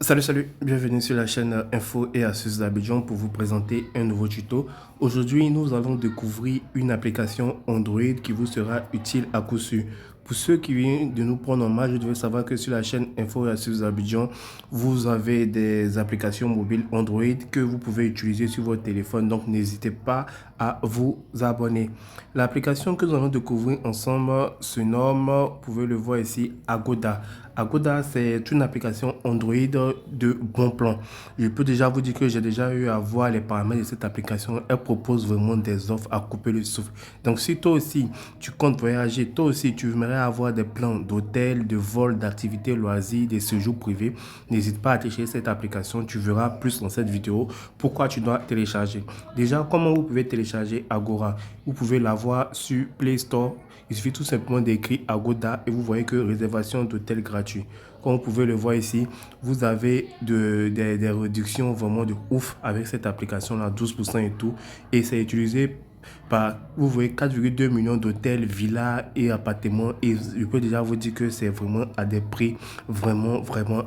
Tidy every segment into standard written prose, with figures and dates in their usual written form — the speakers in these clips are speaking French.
Salut, bienvenue sur la chaîne Info et Astuces d'Abidjan pour vous présenter un nouveau tuto. Aujourd'hui, nous allons découvrir une application Android qui vous sera utile à coup sûr. Pour ceux qui viennent de nous prendre en main, je devais savoir que sur la chaîne Info et Astuces d'Abidjan, vous avez des applications mobiles Android que vous pouvez utiliser sur votre téléphone. Donc, n'hésitez pas à vous abonner. L'application que nous allons découvrir ensemble se nomme, vous pouvez le voir ici, Agoda. Agoda, c'est une application Android de bon plan. Je peux déjà vous dire que j'ai déjà eu à voir les paramètres de cette application. Elle propose vraiment des offres à couper le souffle. Donc, si toi aussi, tu comptes voyager, toi aussi, tu aimerais avoir des plans d'hôtel, de vol, d'activités, loisirs, des séjours privés, n'hésite pas à télécharger cette application. Tu verras plus dans cette vidéo pourquoi tu dois télécharger. Déjà, comment vous pouvez télécharger Agora? Vous pouvez l'avoir sur Play Store. Il suffit tout simplement d'écrire Agoda et vous voyez que réservation d'hôtel gratuit. Comme vous pouvez le voir ici, vous avez des réductions vraiment de ouf avec cette application-là, 12% et tout. Et c'est utilisé par, vous voyez, 4,2 millions d'hôtels, villas et appartements. Et je peux déjà vous dire que c'est vraiment à des prix vraiment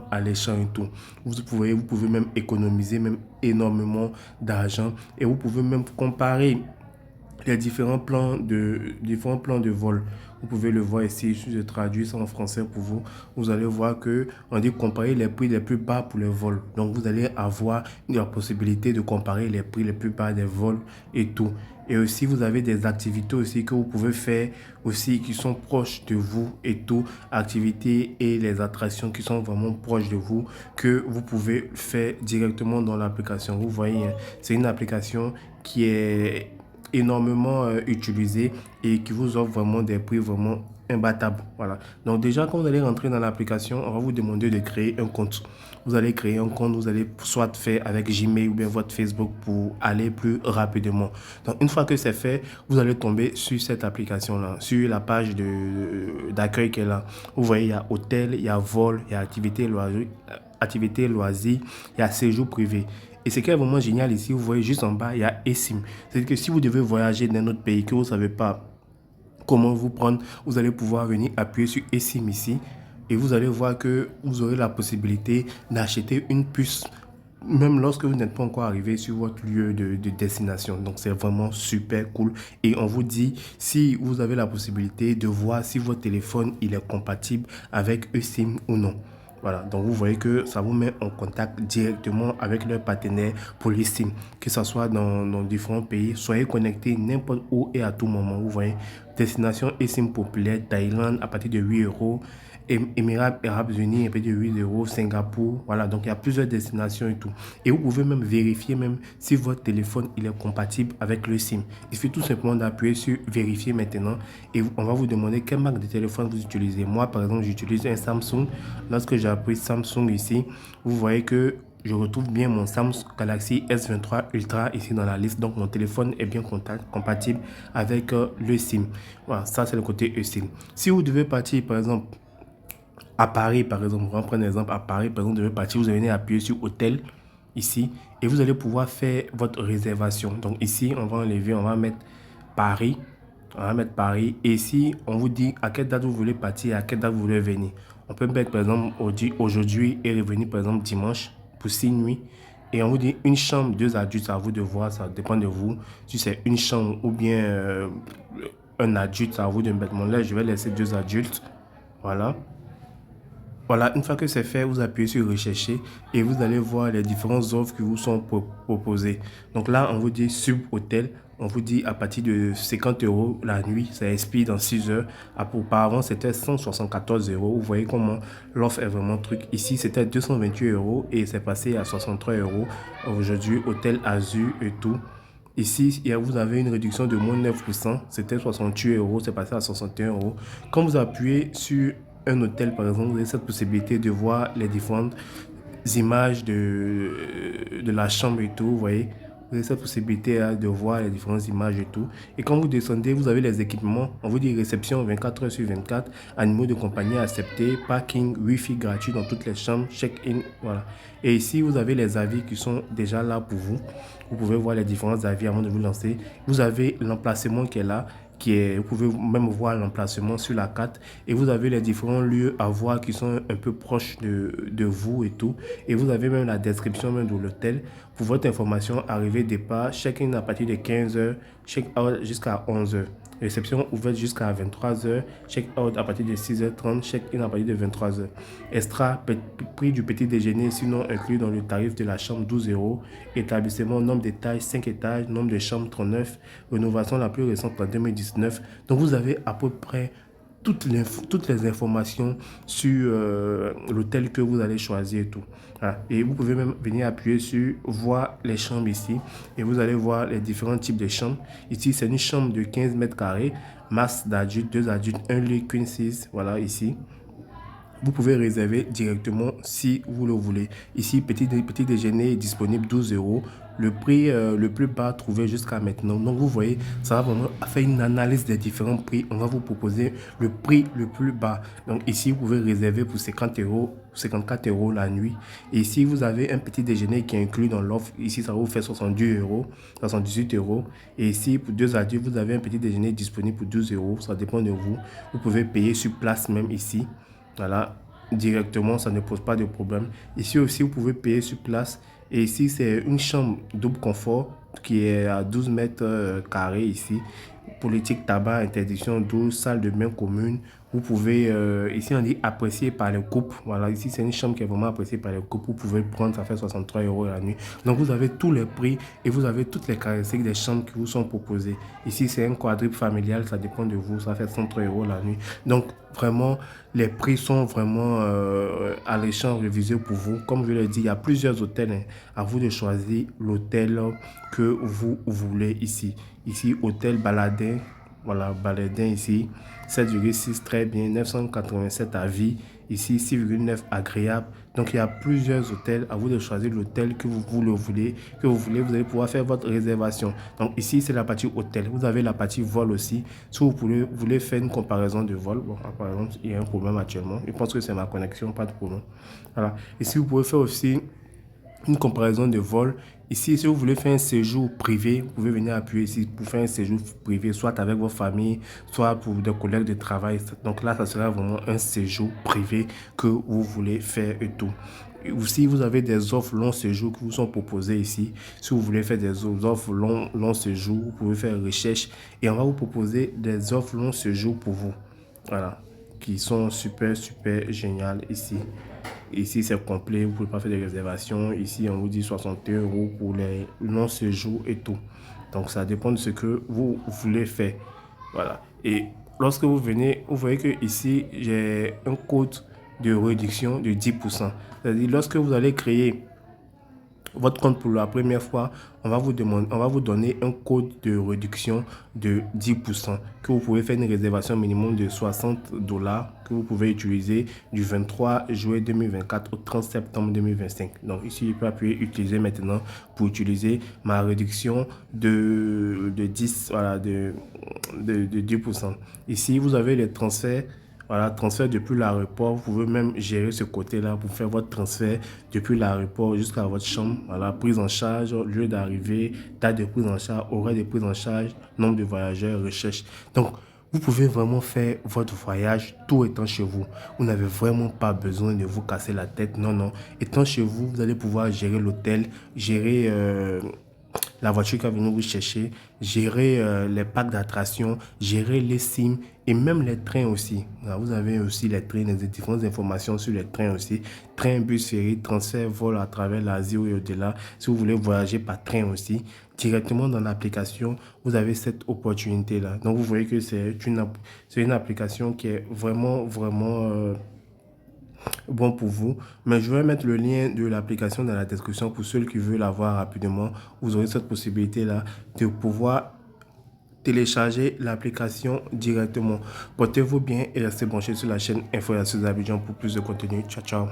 alléchants et tout. Vous pouvez même économiser même énormément d'argent. Et vous pouvez même comparer les différents plans de vol. Vous pouvez le voir ici, si je traduis ça en français pour vous, vous allez voir que on dit comparer les prix les plus bas pour les vols. Donc vous allez avoir la possibilité de comparer les prix les plus bas des vols et tout. Et aussi vous avez des activités aussi que vous pouvez faire aussi qui sont proches de vous et tout, activités et les attractions qui sont vraiment proches de vous que vous pouvez faire directement dans l'application. Vous voyez, hein, c'est une application qui est énormément utilisé et qui vous offre vraiment des prix vraiment imbattables. Voilà. Donc déjà, quand vous allez rentrer dans l'application, on va vous demander de créer un compte. Vous allez créer un compte, vous allez soit faire avec Gmail ou bien votre Facebook pour aller plus rapidement. Donc une fois que c'est fait, vous allez tomber sur cette application-là, sur la page d'accueil qui est là. Vous voyez, il y a hôtel, il y a vol, il y a activité loisirs, il y a séjour privé. Et ce qui est vraiment génial ici, vous voyez juste en bas, il y a eSIM. C'est-à-dire que si vous devez voyager dans un autre pays que vous ne savez pas comment vous prendre, vous allez pouvoir venir appuyer sur eSIM ici et vous allez voir que vous aurez la possibilité d'acheter une puce même lorsque vous n'êtes pas encore arrivé sur votre lieu de destination. Donc c'est vraiment super cool. Et on vous dit si vous avez la possibilité de voir si votre téléphone il est compatible avec eSIM ou non. Voilà, donc vous voyez que ça vous met en contact directement avec leur partenaire pour les SIM, que ce soit dans différents pays. Soyez connectés n'importe où et à tout moment. Vous voyez, destination eSIM populaire, Thaïlande à partir de 8 euros, Émirats Arabes Unis à partir de 8 euros, Singapour. Voilà, donc il y a plusieurs destinations et tout. Et vous pouvez même vérifier même si votre téléphone il est compatible avec le SIM. Il suffit tout simplement d'appuyer sur vérifier maintenant et on va vous demander quelle marque de téléphone vous utilisez. Moi, par exemple, j'utilise un Samsung. Lorsque j'ai appris Samsung ici, vous voyez que je retrouve bien mon Samsung Galaxy S23 Ultra ici dans la liste. Donc, mon téléphone est bien compatible avec le SIM. Voilà, ça, c'est le côté eSIM. Si vous devez partir, par exemple, à Paris, par exemple, on va prendre un exemple. À Paris, par exemple, vous devez partir, vous allez appuyer sur Hôtel ici et vous allez pouvoir faire votre réservation. Donc, ici, on va enlever, on va mettre Paris. On va mettre Paris. Et ici, on vous dit à quelle date vous voulez partir, à quelle date vous voulez venir. On peut mettre, par exemple, aujourd'hui et revenir, par exemple, dimanche pour 6 nuits. Et on vous dit une chambre, 2 adultes, à vous de voir, ça dépend de vous. Si c'est une chambre ou bien un adulte, à vous de mettre mon là. Je vais laisser 2 adultes. Voilà. Voilà, une fois que c'est fait, vous appuyez sur rechercher et vous allez voir les différentes offres qui vous sont proposées. Donc là, on vous dit sub-hôtel. On vous dit à partir de 50 euros la nuit, ça expire dans 6 heures. Auparavant, c'était 174 euros. Vous voyez comment l'offre est vraiment truc. Ici, c'était 228 euros et c'est passé à 63 euros. Aujourd'hui, hôtel Azur et tout. Ici, vous avez une réduction de moins 9%. C'était 68 euros, c'est passé à 61 euros. Quand vous appuyez sur un hôtel, par exemple, vous avez cette possibilité de voir les différentes images de la chambre et tout, vous voyez. Vous avez cette possibilité de voir les différentes images et tout. Et quand vous descendez, vous avez les équipements. On vous dit réception 24 heures sur 24, animaux de compagnie acceptés, parking, wifi gratuit dans toutes les chambres, check-in, voilà. Et ici, vous avez les avis qui sont déjà là pour vous. Vous pouvez voir les différents avis avant de vous lancer. Vous avez l'emplacement qui est là, vous pouvez même voir l'emplacement sur la carte et vous avez les différents lieux à voir qui sont un peu proches de vous et tout. Et vous avez même la description même de l'hôtel. Pour votre information, arrivée, départ, check-in à partir de 15 heures, check-out jusqu'à 11 heures. Réception ouverte jusqu'à 23 heures, check-out à partir de 6h30, check-in à partir de 23 heures. Extra, prix du petit déjeuner, sinon inclus dans le tarif de la chambre 12 euros. Établissement, nombre d'étages 5 étages, nombre de chambres 39, rénovation la plus récente en 2019. Donc vous avez à peu près toutes les informations sur l'hôtel que vous allez choisir et tout. Ah, et vous pouvez même venir appuyer sur voir les chambres ici et vous allez voir les différents types de chambres. Ici, c'est une chambre de 15 mètres carrés, masse d'adultes, 2 adultes, un lit queen size. Voilà, ici. Vous pouvez réserver directement si vous le voulez. Ici, petit déjeuner est disponible 12 euros. Le prix le plus bas trouvé jusqu'à maintenant. Donc, vous voyez, ça va vraiment faire une analyse des différents prix. On va vous proposer le prix le plus bas. Donc, ici, vous pouvez réserver pour 50 euros, 54 euros la nuit. Et ici, vous avez un petit déjeuner qui est inclus dans l'offre. Ici, ça va vous faire 70 euros, 78 euros. Et ici, pour 2 adultes, vous avez un petit déjeuner disponible pour 12 euros. Ça dépend de vous. Vous pouvez payer sur place même ici. Voilà, directement, ça ne pose pas de problème. Ici aussi, vous pouvez payer sur place. Et ici, c'est une chambre double confort qui est à 12 mètres carrés ici. Politique, tabac, interdiction d'eau, salle de bain commune. Vous pouvez, ici on dit apprécié par les couples. Voilà, ici c'est une chambre qui est vraiment appréciée par les couples. Vous pouvez le prendre, ça fait 63 euros la nuit. Donc vous avez tous les prix et vous avez toutes les caractéristiques des chambres qui vous sont proposées. Ici c'est un quadruple familial, ça dépend de vous, ça fait 103 euros la nuit. Donc vraiment, les prix sont vraiment alléchants, révisés pour vous. Comme je l'ai dit, il y a plusieurs hôtels. Hein. À vous de choisir l'hôtel que vous voulez ici. Ici, hôtel Baladin. Voilà, Baladin ici. 7,6 très bien. 987 à vie. Ici, 6,9 agréable. Donc, il y a plusieurs hôtels. À vous de choisir l'hôtel que vous le voulez. Vous allez pouvoir faire votre réservation. Donc, ici, c'est la partie hôtel. Vous avez la partie vol aussi. Si vous voulez faire une comparaison de vol. Bon, par exemple, il y a un problème actuellement. Je pense que c'est ma connexion, pas de problème. Voilà. Ici, vous pouvez faire aussi une comparaison de vol. Ici, si vous voulez faire un séjour privé, vous pouvez venir appuyer ici pour faire un séjour privé, soit avec votre famille, soit pour des collègues de travail. Donc là, ça sera vraiment un séjour privé que vous voulez faire et tout. Et aussi, vous avez des offres long séjour qui vous sont proposées ici. Si vous voulez faire des offres long séjour, vous pouvez faire recherche et on va vous proposer des offres long séjour pour vous. Voilà, qui sont super géniales ici. Ici, c'est complet, vous ne pouvez pas faire de réservation. Ici, on vous dit 61 euros pour les non-séjours et tout. Donc, ça dépend de ce que vous voulez faire. Voilà. Et lorsque vous venez, vous voyez que ici, j'ai un code de réduction de 10%. C'est-à-dire, lorsque vous allez créer votre compte pour la première fois, on va vous donner un code de réduction de 10% que vous pouvez faire une réservation minimum de 60 dollars que vous pouvez utiliser du 23 juillet 2024 au 30 septembre 2025. Donc ici, je peux appuyer utiliser maintenant pour utiliser ma réduction de 10, voilà, de 10%. Ici, vous avez les transferts. Voilà, transfert depuis l'aéroport. Vous pouvez même gérer ce côté-là pour faire votre transfert depuis l'aéroport jusqu'à votre chambre. Voilà, prise en charge, lieu d'arrivée, date de prise en charge, horaire de prise en charge, nombre de voyageurs, recherche. Donc, vous pouvez vraiment faire votre voyage tout étant chez vous. Vous n'avez vraiment pas besoin de vous casser la tête. Non, non. Étant chez vous, vous allez pouvoir gérer l'hôtel, gérer la voiture qui va venir vous chercher, gérer les parcs d'attractions, gérer les SIM et même les trains aussi. Là, vous avez aussi les trains, les différentes informations sur les trains aussi. Train, bus, ferry, transfert, vol à travers l'Asie et au-delà. Si vous voulez voyager par train aussi, directement dans l'application, vous avez cette opportunité-là. Donc, vous voyez que c'est une application qui est vraiment bon pour vous. Mais je vais mettre le lien de l'application dans la description pour ceux qui veulent l'avoir rapidement. Vous aurez cette possibilité-là de pouvoir télécharger l'application directement. Portez-vous bien et restez branchés sur la chaîne Info et Astuces d'Abidjan pour plus de contenu. Ciao, ciao.